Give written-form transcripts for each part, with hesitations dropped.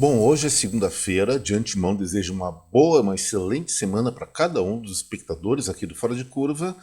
Bom, hoje é segunda-feira, de antemão desejo uma boa, uma excelente semana para cada um dos espectadores aqui do Fora de Curva.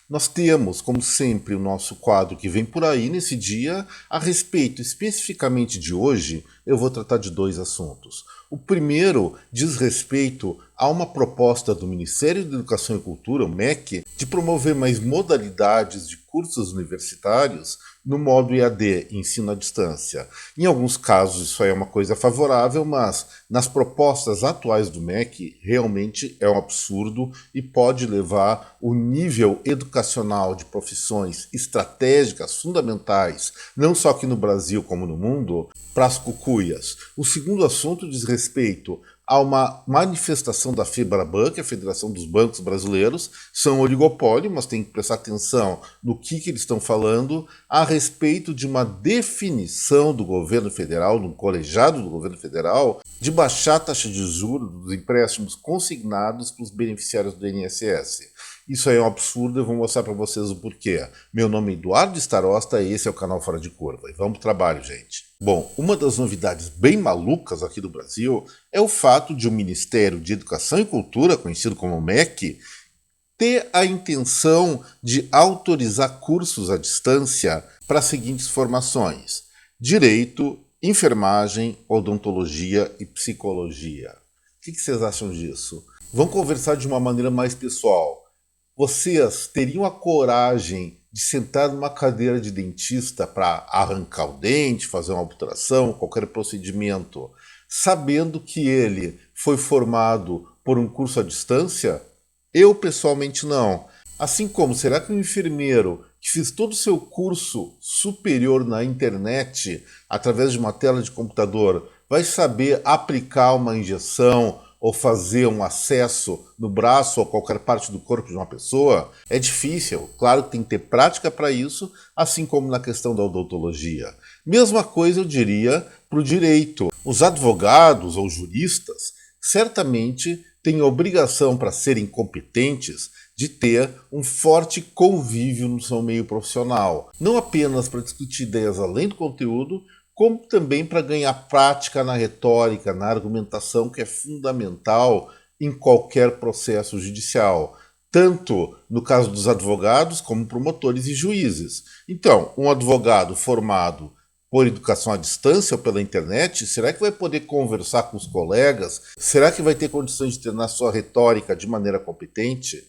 Nós temos, como sempre, o nosso quadro que vem por aí nesse dia. A respeito especificamente de hoje, eu vou tratar de dois assuntos. O primeiro diz respeito a uma proposta do Ministério da Educação e Cultura, o MEC, de promover mais modalidades de cursos universitários no modo EAD, ensino à distância. Em alguns casos isso aí é uma coisa favorável, mas nas propostas atuais do MEC realmente é um absurdo e pode levar o nível educacional de profissões estratégicas fundamentais, não só aqui no Brasil como no mundo, para as cucuias. O segundo assunto diz respeito a uma manifestação da FEBRABAN, que é a Federação dos Bancos Brasileiros, são oligopólio, mas tem que prestar atenção no que eles estão falando a respeito de uma definição do governo federal, do colegiado do governo federal, de baixar a taxa de juros dos empréstimos consignados para os beneficiários do INSS. Isso aí é um absurdo, eu vou mostrar para vocês o porquê. Meu nome é Eduardo Starosta e esse é o canal Fora de Curva. E vamos pro trabalho, gente. Bom, uma das novidades bem malucas aqui do Brasil é o fato de o Ministério de Educação e Cultura, conhecido como MEC, ter a intenção de autorizar cursos à distância para as seguintes formações: direito, enfermagem, odontologia e psicologia. O que vocês acham disso? Vamos conversar de uma maneira mais pessoal. Vocês teriam a coragem de sentar numa cadeira de dentista para arrancar o dente, fazer uma obturação, qualquer procedimento, sabendo que ele foi formado por um curso à distância? Eu, pessoalmente, não. Assim como, será que um enfermeiro que fez todo o seu curso superior na internet, através de uma tela de computador, vai saber aplicar uma injeção ou fazer um acesso no braço ou qualquer parte do corpo de uma pessoa? É difícil. Claro que tem que ter prática para isso, assim como na questão da odontologia. Mesma coisa eu diria para o direito. Os advogados ou juristas certamente têm obrigação, para serem competentes, de ter um forte convívio no seu meio profissional. Não apenas para discutir ideias além do conteúdo, como também para ganhar prática na retórica, na argumentação, que é fundamental em qualquer processo judicial, tanto no caso dos advogados como promotores e juízes. Então, um advogado formado por educação à distância ou pela internet, será que vai poder conversar com os colegas? Será que vai ter condições de treinar sua retórica de maneira competente?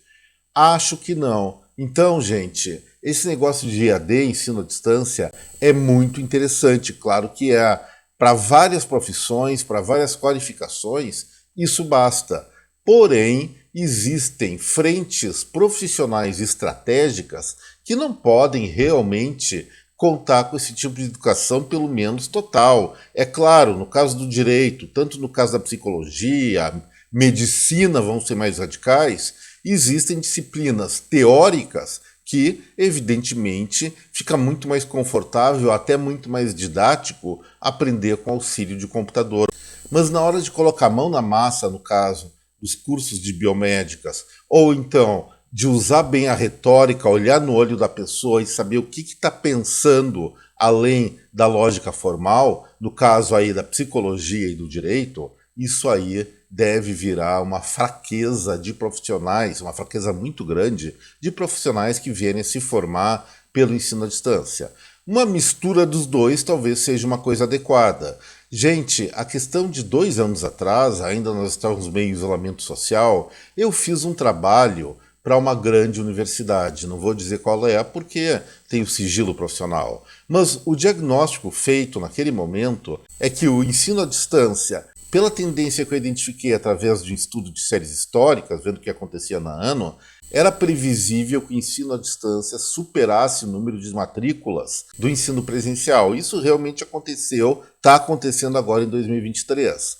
Acho que não. Então, gente, esse negócio de EAD, ensino à distância, é muito interessante. Claro que é. Para várias profissões, para várias qualificações, isso basta. Porém, existem frentes profissionais estratégicas que não podem realmente contar com esse tipo de educação, pelo menos total. É claro, no caso do direito, tanto no caso da psicologia, medicina vão ser mais radicais, existem disciplinas teóricas que, evidentemente, fica muito mais confortável, até muito mais didático, aprender com auxílio de computador. Mas na hora de colocar a mão na massa, no caso dos cursos de biomédicas, ou então de usar bem a retórica, olhar no olho da pessoa e saber o que está pensando além da lógica formal, no caso aí da psicologia e do direito, isso aí deve virar uma fraqueza de profissionais, uma fraqueza muito grande de profissionais que vierem se formar pelo ensino à distância. Uma mistura dos dois talvez seja uma coisa adequada. Gente, a questão de 2 anos atrás, ainda nós estávamos meio em isolamento social, eu fiz um trabalho para uma grande universidade. Não vou dizer qual é, porque tem o sigilo profissional. Mas o diagnóstico feito naquele momento é que o ensino à distância, pela tendência que eu identifiquei através de um estudo de séries históricas, vendo o que acontecia na ano, era previsível que o ensino à distância superasse o número de matrículas do ensino presencial. Isso realmente aconteceu, está acontecendo agora em 2023.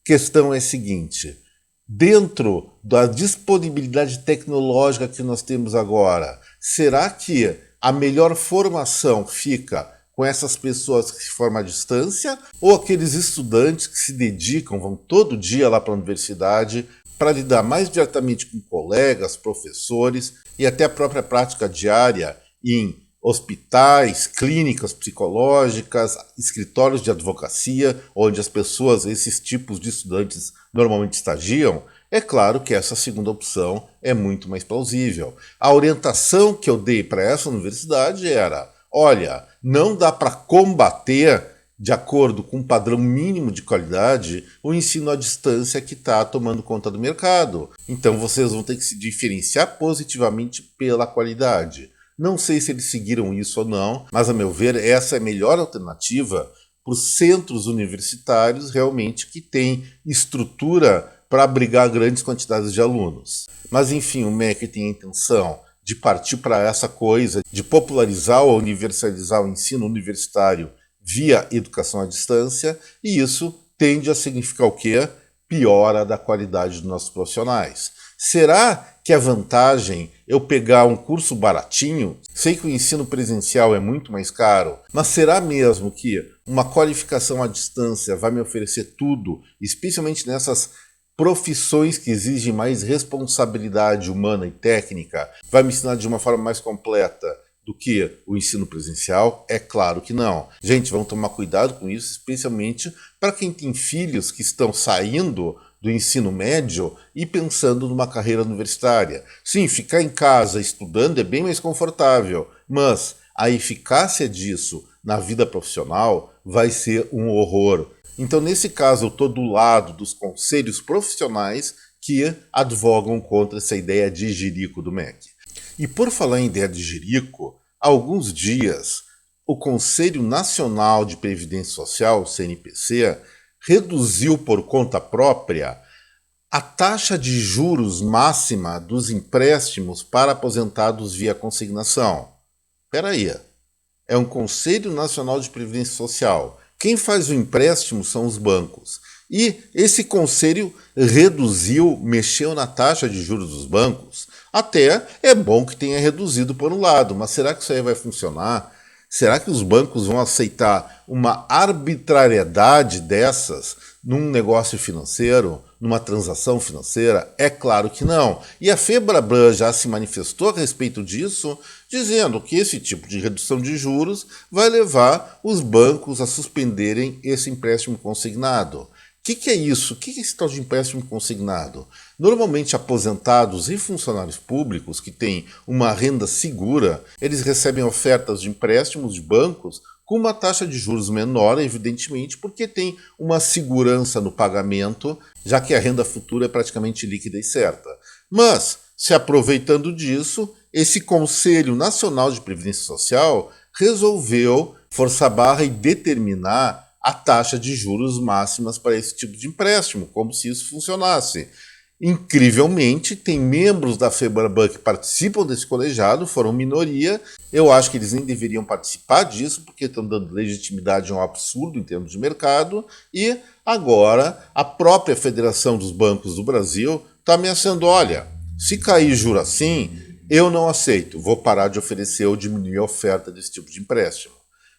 Questão é a seguinte: dentro da disponibilidade tecnológica que nós temos agora, será que a melhor formação fica com essas pessoas que se formam à distância ou aqueles estudantes que se dedicam, vão todo dia lá para a universidade para lidar mais diretamente com colegas, professores e até a própria prática diária em hospitais, clínicas psicológicas, escritórios de advocacia, onde as pessoas, esses tipos de estudantes normalmente estagiam, é claro que essa segunda opção é muito mais plausível. A orientação que eu dei para essa universidade era: olha, não dá para combater, de acordo com um padrão mínimo de qualidade, o ensino à distância que está tomando conta do mercado. Então vocês vão ter que se diferenciar positivamente pela qualidade. Não sei se eles seguiram isso ou não, mas a meu ver essa é a melhor alternativa para os centros universitários realmente que têm estrutura para abrigar grandes quantidades de alunos. Mas enfim, o MEC tem a intenção de partir para essa coisa, de popularizar ou universalizar o ensino universitário via educação à distância, e isso tende a significar o quê? Piora da qualidade dos nossos profissionais. Será que a vantagem eu pegar um curso baratinho? Sei que o ensino presencial é muito mais caro, mas será mesmo que uma qualificação à distância vai me oferecer tudo, especialmente nessas profissões que exigem mais responsabilidade humana e técnica? Vai me ensinar de uma forma mais completa do que o ensino presencial? É claro que não. Gente, vamos tomar cuidado com isso, especialmente para quem tem filhos que estão saindo do ensino médio e pensando numa carreira universitária. Sim, ficar em casa estudando é bem mais confortável, mas a eficácia disso na vida profissional vai ser um horror. Então, nesse caso, eu estou do lado dos conselhos profissionais que advogam contra essa ideia de jirico do MEC. E por falar em ideia de jirico, há alguns dias o Conselho Nacional de Previdência Social, o CNPC, reduziu por conta própria a taxa de juros máxima dos empréstimos para aposentados via consignação. Espera aí, é um Conselho Nacional de Previdência Social. Quem faz o empréstimo são os bancos. E esse conselho reduziu, mexeu na taxa de juros dos bancos. Até é bom que tenha reduzido por um lado, mas será que isso aí vai funcionar? Será que os bancos vão aceitar uma arbitrariedade dessas num negócio financeiro, numa transação financeira? É claro que não. E a Febraban já se manifestou a respeito disso, dizendo que esse tipo de redução de juros vai levar os bancos a suspenderem esse empréstimo consignado. O que é isso? O que é esse tal de empréstimo consignado? Normalmente aposentados e funcionários públicos que têm uma renda segura, eles recebem ofertas de empréstimos de bancos com uma taxa de juros menor, evidentemente, porque tem uma segurança no pagamento, já que a renda futura é praticamente líquida e certa. Mas, se aproveitando disso, esse Conselho Nacional de Previdência Social resolveu forçar a barra e determinar a taxa de juros máximas para esse tipo de empréstimo, como se isso funcionasse. Incrivelmente, tem membros da Febraban que participam desse colegiado, foram minoria. Eu acho que eles nem deveriam participar disso, porque estão dando legitimidade a um absurdo em termos de mercado. E agora a própria Federação dos Bancos do Brasil está ameaçando: olha, se cair juro assim, eu não aceito, vou parar de oferecer ou diminuir a oferta desse tipo de empréstimo.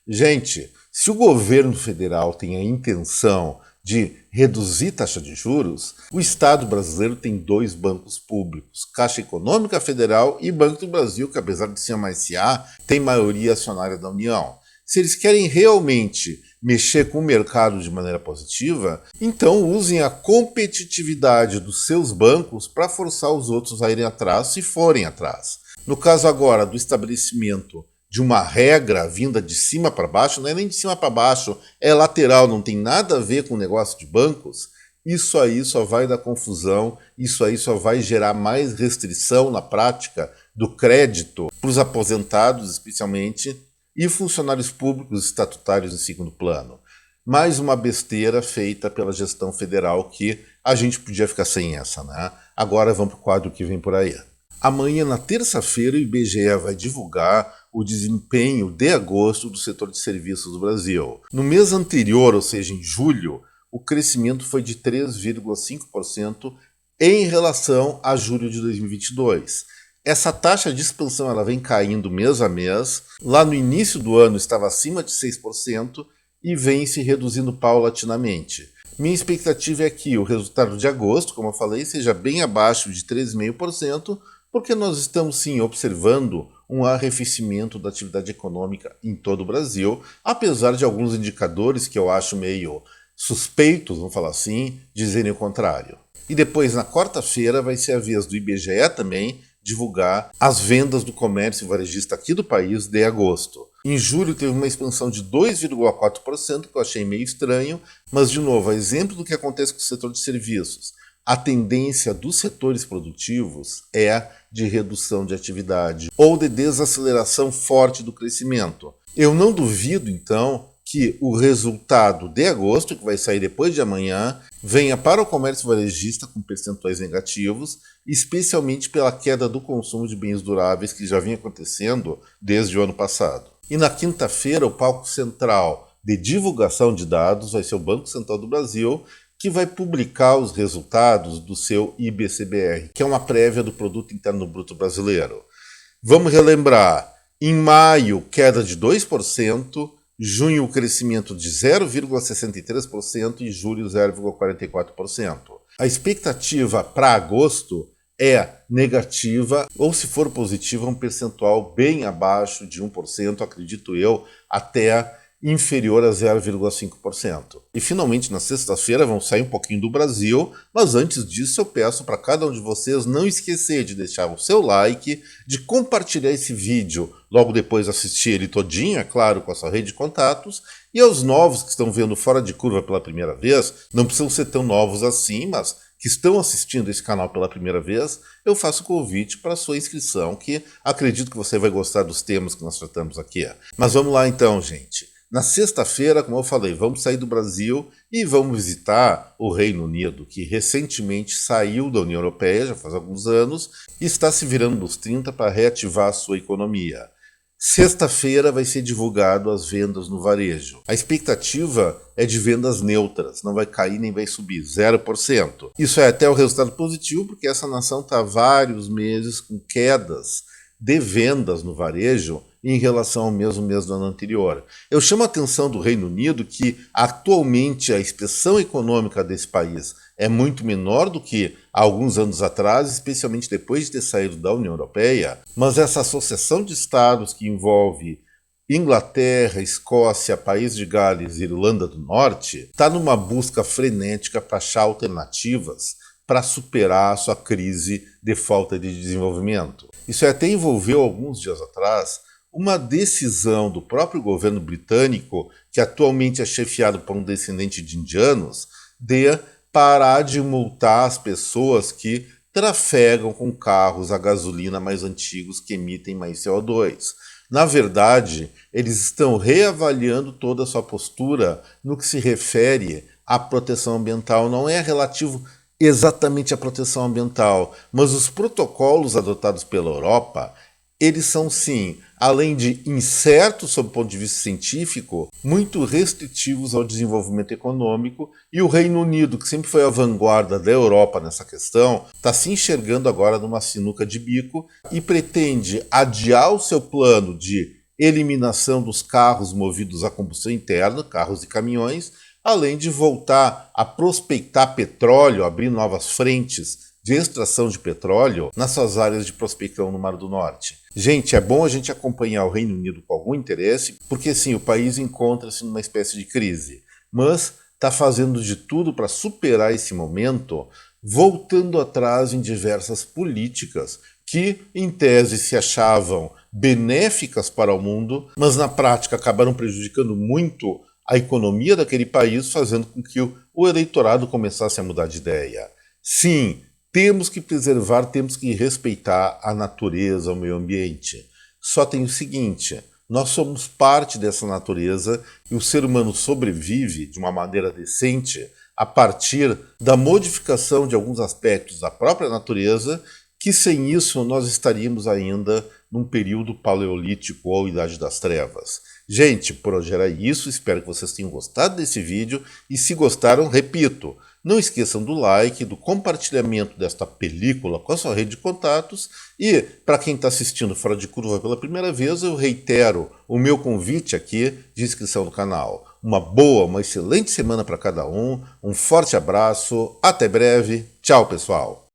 Gente, se o governo federal tem a intenção de reduzir taxa de juros, o Estado brasileiro tem dois bancos públicos, Caixa Econômica Federal e Banco do Brasil, que apesar de ser uma SA, tem maioria acionária da União. Se eles querem realmente mexer com o mercado de maneira positiva, então usem a competitividade dos seus bancos para forçar os outros a irem atrás, se forem atrás. No caso agora do estabelecimento de uma regra vinda de cima para baixo, não é nem de cima para baixo, é lateral, não tem nada a ver com o negócio de bancos, isso aí só vai dar confusão, isso aí só vai gerar mais restrição na prática do crédito para os aposentados, especialmente, e funcionários públicos estatutários em segundo plano. Mais uma besteira feita pela gestão federal que a gente podia ficar sem essa, né? Agora vamos para o quadro que vem por aí. Amanhã, na terça-feira, o IBGE vai divulgar o desempenho de agosto do setor de serviços do Brasil. No mês anterior, ou seja, em julho, o crescimento foi de 3,5% em relação a julho de 2022. Essa taxa de expansão ela vem caindo mês a mês. Lá no início do ano estava acima de 6% e vem se reduzindo paulatinamente. Minha expectativa é que o resultado de agosto, como eu falei, seja bem abaixo de 3,5%, porque nós estamos sim observando um arrefecimento da atividade econômica em todo o Brasil, apesar de alguns indicadores que eu acho meio suspeitos, vamos falar assim, dizerem o contrário. E depois, na quarta-feira, vai ser a vez do IBGE também divulgar as vendas do comércio varejista aqui do país de agosto. Em julho teve uma expansão de 2,4%, que eu achei meio estranho, mas, de novo, a exemplo do que acontece com o setor de serviços, a tendência dos setores produtivos é de redução de atividade ou de desaceleração forte do crescimento. Eu não duvido, então, que o resultado de agosto, que vai sair depois de amanhã, venha para o comércio varejista com percentuais negativos, especialmente pela queda do consumo de bens duráveis que já vinha acontecendo desde o ano passado. E na quinta-feira, o palco central de divulgação de dados vai ser o Banco Central do Brasil, que vai publicar os resultados do seu IBCBR, que é uma prévia do Produto Interno Bruto Brasileiro. Vamos relembrar, em maio, queda de 2%, junho, crescimento de 0,63% e julho, 0,44%. A expectativa para agosto é negativa, ou se for positiva, um percentual bem abaixo de 1%, acredito eu, até inferior a 0,5%. E finalmente, na sexta-feira, vamos sair um pouquinho do Brasil, mas antes disso eu peço para cada um de vocês não esquecer de deixar o seu like, de compartilhar esse vídeo logo depois de assistir ele todinho, é claro, com a sua rede de contatos, e aos novos que estão vendo Fora de Curva pela primeira vez, não precisam ser tão novos assim, mas que estão assistindo esse canal pela primeira vez, eu faço o convite para a sua inscrição, que acredito que você vai gostar dos temas que nós tratamos aqui. Mas vamos lá então, gente. Na sexta-feira, como eu falei, vamos sair do Brasil e vamos visitar o Reino Unido, que recentemente saiu da União Europeia, já faz alguns anos, e está se virando nos 30 para reativar a sua economia. Sexta-feira vai ser divulgado as vendas no varejo. A expectativa é de vendas neutras, não vai cair nem vai subir, 0%. Isso é até o resultado positivo, porque essa nação está há vários meses com quedas de vendas no varejo em relação ao mesmo mês do ano anterior. Eu chamo a atenção do Reino Unido que atualmente a expressão econômica desse país é muito menor do que há alguns anos atrás, especialmente depois de ter saído da União Europeia, mas essa associação de estados que envolve Inglaterra, Escócia, País de Gales e Irlanda do Norte está numa busca frenética para achar alternativas para superar a sua crise de falta de desenvolvimento. Isso até envolveu, alguns dias atrás, uma decisão do próprio governo britânico, que atualmente é chefiado por um descendente de indianos, de parar de multar as pessoas que trafegam com carros a gasolina mais antigos que emitem mais CO2. Na verdade, eles estão reavaliando toda a sua postura no que se refere à proteção ambiental. Não é relativo exatamente à proteção ambiental, mas os protocolos adotados pela Europa, eles são sim, além de incertos sob o ponto de vista científico, muito restritivos ao desenvolvimento econômico, e o Reino Unido, que sempre foi a vanguarda da Europa nessa questão, está se enxergando agora numa sinuca de bico e pretende adiar o seu plano de eliminação dos carros movidos a combustão interna, carros e caminhões, além de voltar a prospectar petróleo, abrir novas frentes de extração de petróleo nas suas áreas de prospecção no Mar do Norte. Gente, é bom a gente acompanhar o Reino Unido com algum interesse, porque sim, o país encontra-se numa espécie de crise, mas está fazendo de tudo para superar esse momento, voltando atrás em diversas políticas que, em tese, se achavam benéficas para o mundo, mas na prática acabaram prejudicando muito a economia daquele país, fazendo com que o eleitorado começasse a mudar de ideia. Sim, temos que preservar, temos que respeitar a natureza, o meio ambiente. Só tem o seguinte, nós somos parte dessa natureza e o ser humano sobrevive de uma maneira decente a partir da modificação de alguns aspectos da própria natureza, que sem isso nós estaríamos ainda num período paleolítico ou Idade das Trevas. Gente, por hoje era isso, espero que vocês tenham gostado desse vídeo e se gostaram, repito, não esqueçam do like, do compartilhamento desta película com a sua rede de contatos e, para quem está assistindo Fora de Curva pela primeira vez, eu reitero o meu convite aqui de inscrição no canal. Uma boa, uma excelente semana para cada um, um forte abraço, até breve, tchau pessoal!